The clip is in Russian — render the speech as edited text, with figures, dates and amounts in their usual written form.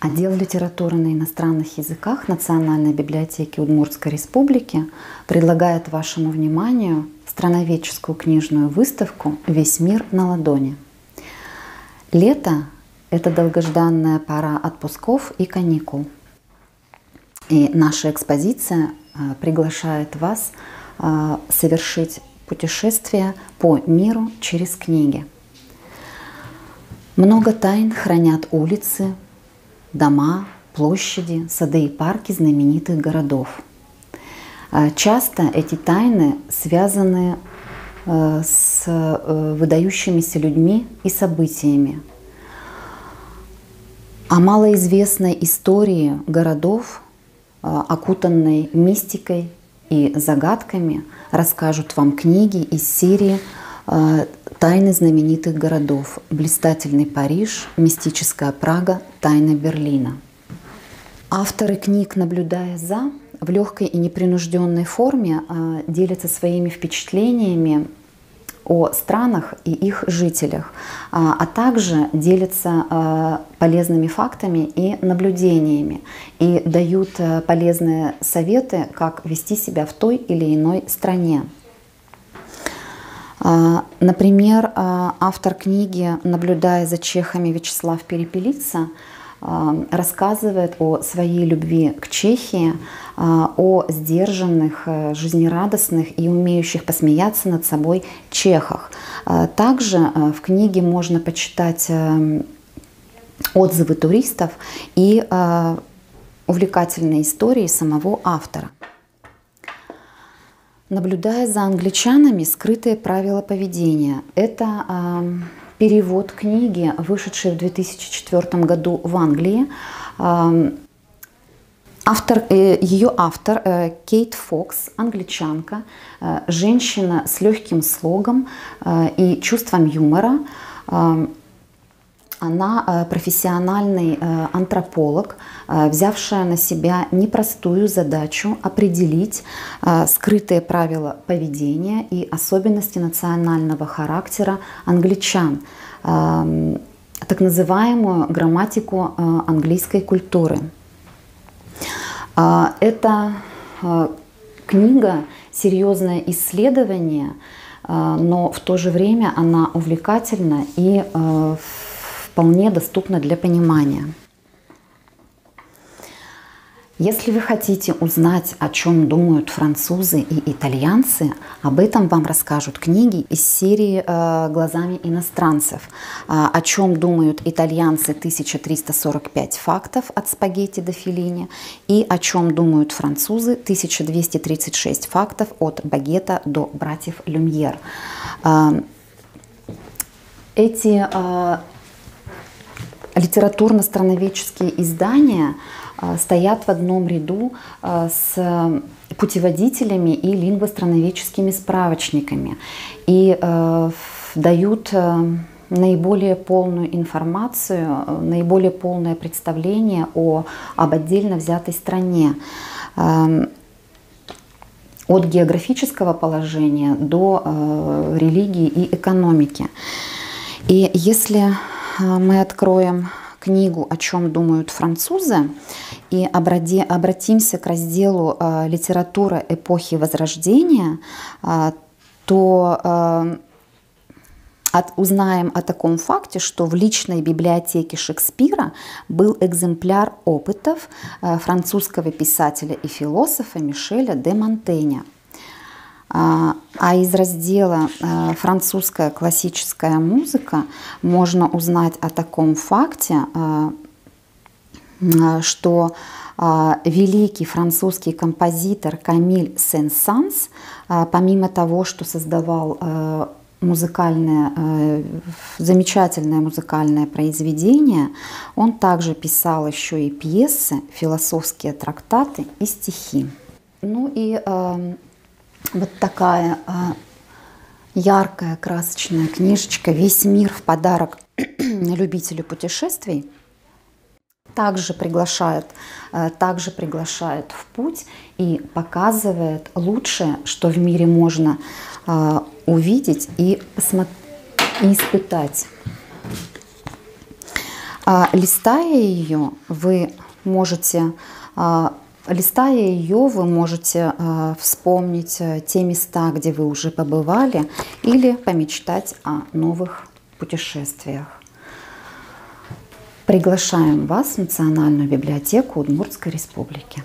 Отдел литературы на иностранных языках Национальной библиотеки Удмуртской Республики предлагает вашему вниманию страноведческую книжную выставку «Весь мир на ладони». Лето – это долгожданная пора отпусков и каникул. И наша экспозиция приглашает вас совершить путешествие по миру через книги. Много тайн хранят улицы, дома, площади, сады и парки знаменитых городов. Часто эти тайны связаны с выдающимися людьми и событиями. О малоизвестной истории городов, окутанной мистикой и загадками, расскажут вам книги из серии «Тайны знаменитых городов», «Блистательный Париж», «Мистическая Прага», «Тайны Берлина». Авторы книг, наблюдая за, в легкой и непринужденной форме делятся своими впечатлениями о странах и их жителях, а также делятся полезными фактами и наблюдениями и дают полезные советы, как вести себя в той или иной стране. Например, автор книги «Наблюдая за чехами» Вячеслав Перепелица рассказывает о своей любви к Чехии, о сдержанных, жизнерадостных и умеющих посмеяться над собой чехах. Также в книге можно почитать отзывы туристов и увлекательные истории самого автора. Наблюдая за англичанами, скрытые правила поведения. Это перевод книги, вышедшей в 2004 году в Англии. Ее автор Кейт Фокс, англичанка, женщина с легким слогом и чувством юмора. Она профессиональный антрополог, взявшая на себя непростую задачу определить скрытые правила поведения и особенности национального характера англичан, так называемую грамматику английской культуры. Эта книга – серьезное исследование, но в то же время она увлекательна и вполне доступна для понимания. Если вы хотите узнать, о чем думают французы и итальянцы, об этом вам расскажут книги из серии «Глазами иностранцев». О чем думают итальянцы 1345 фактов от Спагетти до Феллини и о чем думают французы 1236 фактов от Багета до братьев Люмьер. Эти литературно-страноведческие издания стоят в одном ряду с путеводителями и лингвостроноведческими справочниками и дают наиболее полную информацию, наиболее полное представление об отдельно взятой стране, от географического положения до религии и экономики. И если мы откроем книгу «О чем думают французы» и обратимся к разделу «Литература эпохи Возрождения», то узнаем о таком факте, что в личной библиотеке Шекспира был экземпляр опытов французского писателя и философа Мишеля де Монтэня. А из раздела «Французская классическая музыка» можно узнать о таком факте, что великий французский композитор Камиль Сен-Санс, помимо того, что создавал замечательное музыкальное произведение, он также писал еще и пьесы, философские трактаты и стихи. Ну и вот такая яркая, красочная книжечка «Весь мир в подарок любителю путешествий» также приглашает в путь и показывает лучшее, что в мире можно увидеть и испытать. Листая ее, вы можете вспомнить те места, где вы уже побывали, или помечтать о новых путешествиях. Приглашаем вас в Национальную библиотеку Удмуртской Республики.